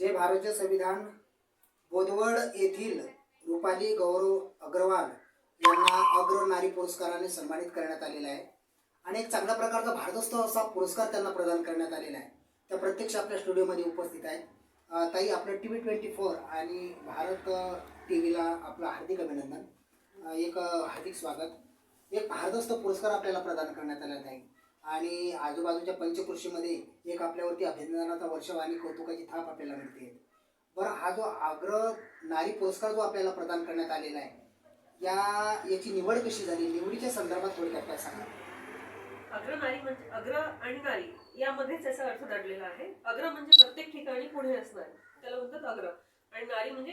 जय भारतीय संविधान बोदवड येथील रुपाली गौरव अग्रवाल यांना अग्र नारी पुरस्काराने सन्मानित करण्यात आलेला आहे आणि एक चांगल्या प्रकारचा भारदस्त असा पुरस्कार त्यांना प्रदान करण्यात आलेला आहे. त्या प्रत्यक्ष आपल्या स्टुडिओमध्ये उपस्थित आहेत. ताई, आपलं TV24 आणि भारत टीव्हीला आपलं हार्दिक अभिनंदन, एक हार्दिक स्वागत. एक भारदस्त पुरस्कार आपल्याला प्रदान करण्यात आलेला आहे आणि आजूबाजूच्या पंचकृषीमध्ये एक आपल्यावरती अभिनंदनाचा वर्षाव आणि कौतुकाची थाप आपल्याला मिळते. बरं, हा जो अग्र नारी पुरस्कार जो आपल्याला प्रदान करण्यात आलेला आहे, याची निवड कशी झाली? निवडीच्या संदर्भात थोडक्यात काय सांगा. अग्र नारी म्हणजे अग्र आणि नारी यामध्येच याचा अर्थ दडलेला आहे. अग्र म्हणजे प्रत्येक ठिकाणी पुढे असणार, त्याला म्हणतात अग्र. आणि नारी म्हणजे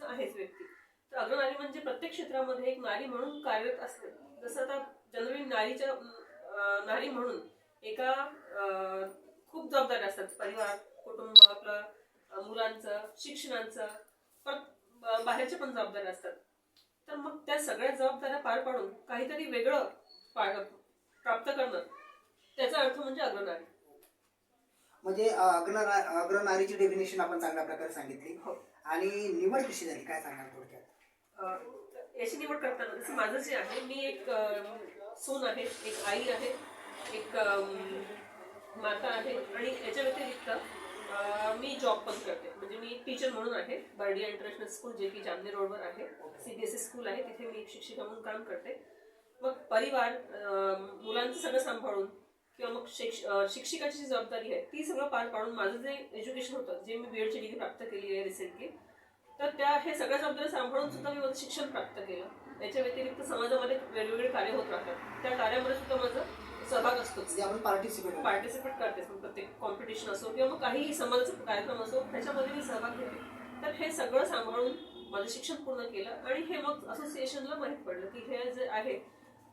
आहेच व्यक्ती. तर अग्र नारी म्हणजे प्रत्येक क्षेत्रामध्ये एक नारी म्हणून कार्यरत असते. जसं आता जनरली नारी म्हणून एका खूप जबाबदाऱ्या असतात. परिवार, कुटुंब, आपलं मुलांचं, शिक्षणाचं, परत बाहेरच्या पण जबाबदाऱ्या असतात. तर मग त्या सगळ्या जबाबदाऱ्या पार पाडून काहीतरी वेगळं प्राप्त करणं, त्याचा अर्थ म्हणजे अग्रनारी. म्हणजे अग्र नारीची डेफिनेशन आपण चांगल्या प्रकारे सांगितली. हो. आणि निवड कशी झाली काय सांगाल थोडक्यात? याची निवड करताना जसं माझं जे आहे, मी एक सून आहे, एक आई आहे, एक माता आहे आणि याच्या व्यतिरिक्त मी जॉब पण करते. म्हणजे मी टीचर म्हणून आहे. बर्डिया इंटरनॅशनल स्कूल, जे की जामनेर रोडवर आहे, CBSE स्कूल आहे, तिथे मी एक शिक्षिका म्हणून काम करते. मग परिवार, मुलांचं सगळं सांभाळून किंवा मग शिक्षिकाची जी जबाबदारी आहे ती सगळं पार पाडून माझं जे एज्युकेशन होतं, जे मी BEd ची डिग्री प्राप्त केली आहे रिसेंटली, तर हे सगळ्या जबाबदाऱ्या सांभाळून सुद्धा मी माझं शिक्षण प्राप्त केलं. याच्या व्यतिरिक्त समाजामध्ये वेगवेगळे कार्य होत राहतात. त्या कार्यामध्ये सुद्धा माझा सहभाग असतोच. आपण पार्टिसिपेट करतेच. मग प्रत्येक कॉम्पिटिशन असो किंवा मग काहीही समाजाचा कार्यक्रम असो, त्याच्यामध्ये मी सहभाग घेते. तर हे सगळं सांभाळून माझं शिक्षण पूर्ण केलं आणि हे मग असोसिएशनला माहीत पडलं की हे जे आहे,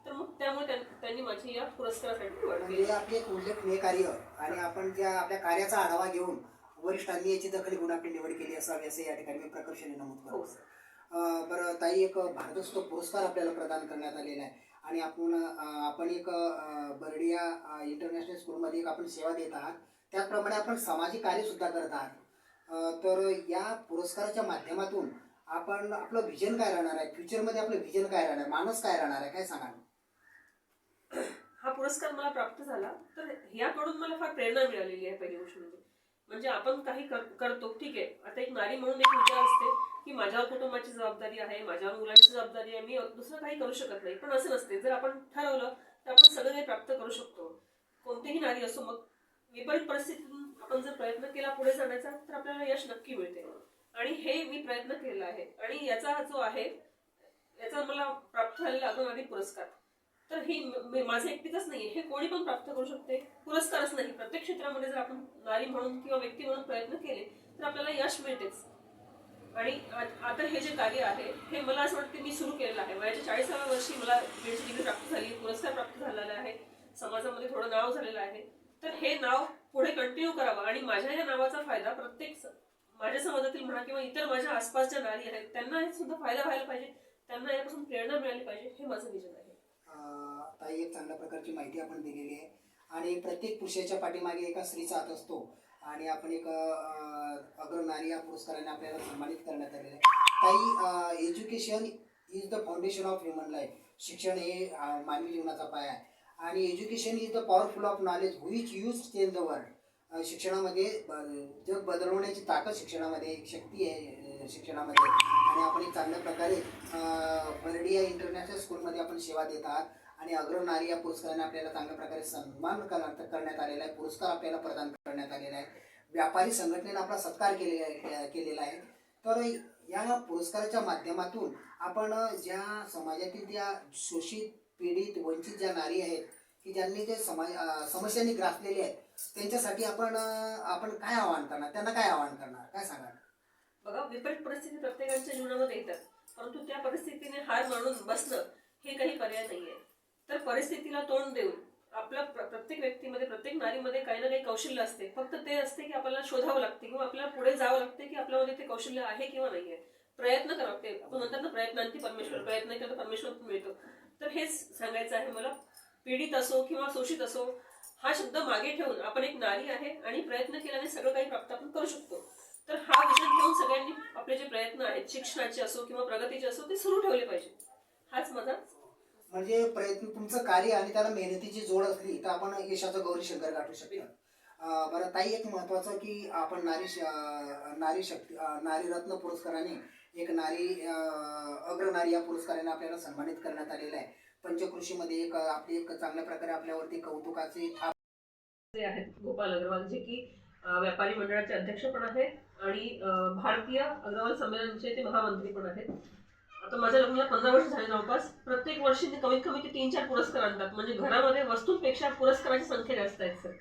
तर मग त्यामुळे त्यांनी माझी या पुरस्कारासाठी निवड केली. म्हणजे आपले एक उल्लेखनीय कार्य आणि आपण ज्या आपल्या कार्याचा आढावा घेऊन वरिष्ठांनी याची दखल घेऊन आपली निवड केली असावी, असे या ठिकाणी मी प्रकर्षाने नमूद करतो. बरं ताई, एक भारदस्त पुरस्कार आपल्याला प्रदान करण्यात आलेला आहे आणि आपण एक बर्डिया इंटरनॅशनल स्कूलमध्ये एक आपण सेवा देत आहात. त्याचप्रमाणे आपण सामाजिक कार्य सुद्धा करत आहात. तर या पुरस्काराच्या माध्यमातून आपण आपलं व्हिजन काय राहणार आहे? फ्युचरमध्ये आपलं व्हिजन काय राहणार आहे? माणूस काय राहणार आहे? काय सांगा. हा पुरस्कार मला प्राप्त झाला तर याकडून मला फार प्रेरणा मिळालेली आहे. पहिली गोष्ट म्हणजे आपण काही करतो, ठीक आहे. आता एक नारी म्हणून एक विचार असते की माझ्यावर कुटुंबाची जबाबदारी आहे, माझ्यावर मुलांची जबाबदारी आहे, मी दुसरं काही करू शकत नाही. पण असं नसते. जर आपण ठरवलं तर आपण सगळं काही प्राप्त करू शकतो. कोणतीही नारी असो, मग विपरीत परिस्थितीतून आपण जर प्रयत्न केला पुढे जाण्याचा, तर आपल्याला यश नक्की मिळते. आणि हे मी प्रयत्न केला आहे आणि याचा जो आहे, याचा मला प्राप्त झालेला अग्रनारी पुरस्कार, तर ही माझं एकटीच नाहीये, हे कोणी पण प्राप्त करू शकते. पुरस्कारच नाही, प्रत्येक क्षेत्रामध्ये जर आपण नारी म्हणून किंवा व्यक्ती म्हणून प्रयत्न केले तर आपल्याला यश मिळतेच. आणि आता हे जे कार्य आहे, हे मला असं वाटतं मी सुरू केलेलं आहे. वयाच्या 40व्या वर्षी मला BEd ची डिग्री प्राप्त झाली, पुरस्कार प्राप्त झालेला आहे, समाजामध्ये थोडं नाव झालेलं आहे. तर हे नाव पुढे कंटिन्यू करावं आणि माझ्या या नावाचा फायदा प्रत्येक माझ्या समाजातील म्हणा किंवा इतर माझ्या आसपासच्या नारी आहेत त्यांना हे सुद्धा फायदा व्हायला पाहिजे, त्यांना यापासून प्रेरणा मिळाली पाहिजे, हे माझं विजन आहे. ताई, एक चांगल्या प्रकारची माहिती आपण दिलेली आहे आणि प्रत्येक पुरुषाच्या पाठीमागे एका स्त्रीचा हात असतो आणि आपण एक अग्र नारी या पुरस्काराने आपल्याला सन्मानित करण्यात आलेलं आहे. ताई, education is the foundation of human life. शिक्षण हे मानवी जीवनाचा पाया आहे आणि education is the powerful of knowledge which use change the world. शिक्षणामध्ये जग बदलवण्याची ताकद शिक्षणामध्ये, एक शक्ती आहे शिक्षणामध्ये. आणि आपण एक चांगल्या प्रकारे बर्डिया इंटरनॅशनल स्कूलमध्ये आपण सेवा देत आहात आणि अग्र नारी या पुरस्काराने आपल्याला चांगल्या प्रकारे सन्मान करण्यात आलेला आहे. पुरस्कार आपल्याला प्रदान करण्यात आलेला आहे. व्यापारी संघटनेने आपला सत्कार केलेला आहे. तर या पुरस्काराच्या माध्यमातून आपण ज्या समाजातील ज्या शोषित, पीडित, वंचित ज्या नारी आहेत की ज्यांनी जे समस्यांनी ग्रासलेले आहेत, त्यांच्यासाठी आपण काय आवाहन करणार, त्यांना काय आवाहन करणार, काय सांगाल? बघा, विपरीत परिस्थिती प्रत्येकाच्या जीवनामध्ये येतात, परंतु त्या परिस्थितीने हार मानून बसणं हे काही पर्याय नाहीये. तर परिस्थितीला तोंड देऊन आपल्या प्रत्येक व्यक्तीमध्ये, प्रत्येक नारीमध्ये काही ना काही कौशल्य असते. फक्त ते असते की आपल्याला शोधावं लागते किंवा आपल्याला पुढे जावं लागते की आपल्यामध्ये ते कौशल्य आहे किंवा नाहीये. प्रयत्न करावं लागते. आपण म्हणतात ना, प्रयत्नांती परमेश्वर, प्रयत्न केला तर परमेश्वर मिळतो. तर हेच सांगायचं आहे मला. पीडित असो किंवा शोषित असो, हा शब्द मागे ठेवून आपण एक नारी आहे आणि प्रयत्न केल्याने सगळं काही प्राप्त आपण करू शकतो. तर हा आपले जे प्रयत्न आहेत शिक्षणाचे असो किंवा प्रगतीचे असो ते सुरू ठेवले पाहिजे. हाच माझा म्हणजे प्रयत्न तुमचं कार्य आणि त्याला मेहनतीची जोड असली तर आपण यशाचं गौरी शंकर गाठू शकतो. बरं ताई, एक महत्वाचं की आपण नारी रत्न पुरस्काराने एक अग्रनारी या पुरस्काराने आपल्याला सन्मानित करण्यात आलेलं आहे. पंचकृषीमध्ये आपली एक चांगल्या प्रकारे आपल्यावरती कौतुकाची थाप जे आहेत गोपाल अग्रवाल, जे की व्यापारी मंडळाचे अध्यक्ष पण आहेत आणि भारतीय अग्रवाल संमेलनाचे ते महामंत्री पण आहेत. आता माझ्या लग्नाला 15 वर्ष झाले जवळपास. प्रत्येक वर्षी ते कमीत कमी ते 3-4 पुरस्कार आणतात. म्हणजे घरामध्ये वस्तूंपेक्षा पुरस्काराची संख्या जास्त आहे सर.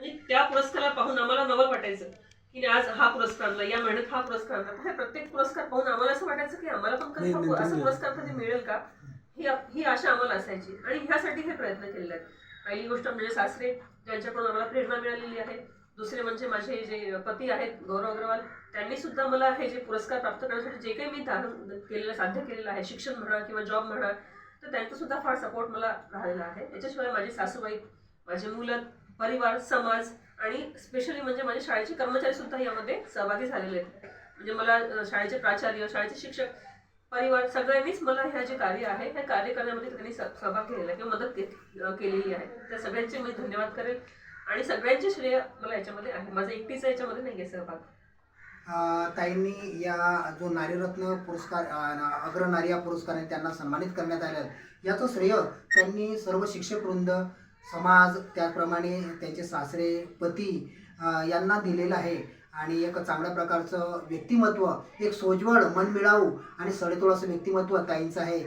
आणि त्या पुरस्काराला पाहून आम्हाला नवल वाटायचं की आज हा पुरस्कार आणला, या महिन्यात हा पुरस्कार आणला. हे प्रत्येक पुरस्कार पाहून आम्हाला असं वाटायचं की आम्हाला पण कधी असा पुरस्कार कधी मिळेल का, ही आशा आम्हाला असायची. आणि ह्यासाठी हे प्रयत्न केलेले आहेत. पहिली गोष्ट म्हणजे सासरे, ज्यांच्याकडून आम्हाला प्रेरणा मिळालेली आहे. दुसरे म्हणजे माझे जे पती आहेत गौरव अग्रवाल, त्यांनी सुद्धा मला हे जे पुरस्कार प्राप्त करण्यासाठी जे काही मी धारण केलेलं साध्य केलेलं आहे, शिक्षण म्हणा किंवा जॉब म्हणा, तर त्यांचा सुद्धा फार सपोर्ट मला राहिलेला आहे. याच्याशिवाय माझी सासूबाई, माझे मुलं, परिवार, समाज आणि स्पेशली म्हणजे माझे शाळेचे कर्मचारी सुद्धा यामध्ये सहभागी झालेले आहेत. म्हणजे मला शाळेचे प्राचार्य, शाळेचे शिक्षक, परिवार सगळ्यांनीच मला ह्या जे कार्य आहे हे कार्य करण्यामध्ये त्यांनी सहभाग घेतलेला किंवा मदत केलेली आहे. त्या सगळ्यांचे मी धन्यवाद करेल आणि सगळ्यांचे श्रेय मला याच्यामध्ये आहे. माझा एकटीचा याच्यामध्ये नाही आहे सहभाग. ताईंनी या जो नारीरत्न पुरस्कार अग्रनारी या पुरस्काराने त्यांना सन्मानित करण्यात आलं, याचं श्रेय त्यांनी सर्व शिक्षक वृंद, समाज, त्याचप्रमाणे त्यांचे सासरे, पती यांना दिलेलं आहे. आणि एक चांगल्या प्रकारचं व्यक्तिमत्व, एक सोज्वळ, मनमिळावू आणि सडेतोड असं व्यक्तिमत्व ताईंचं आहे.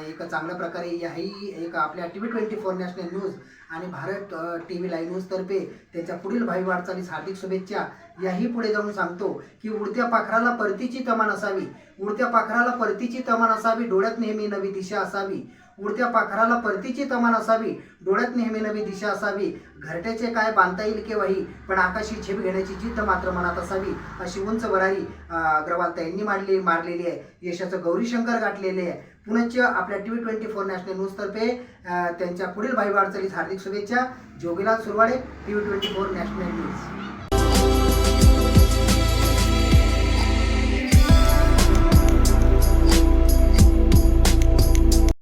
एक चांगल्या प्रकारे याही एक आपल्या TV24 नॅशनल न्यूज आणि भारत TV लाईव्ह न्यूजतर्फे त्यांच्या पुढील भावी वाटचालीस हार्दिक शुभेच्छा. याही पुढे जाऊन सांगतो की उडत्या पाखराला परतीची तमान असावी, उडत्या पाखराला परतीची तमान असावी, डोळ्यात नेहमी नवी दिशा असावी. उडत्या पाखराला परतीची तमान असावी, डोळ्यात नेहमी नवी दिशा असावी. घरट्याचे काय बांधता येईल केव्हाही, पण आकाशी झेप घेण्याची जिद्द मात्र मनात असावी. अशी उंच भरारी अग्रवाल ताईंनी मारलेली आहे. यशाचं गौरी शंकर गाठलेले आहे. पुण्याच आपल्या TV24 नॅशनल न्यूजतर्फे त्यांच्या पुढील भावी वाटचालीस हार्दिक शुभेच्छा. Jogilal Surwade, TV24 national news.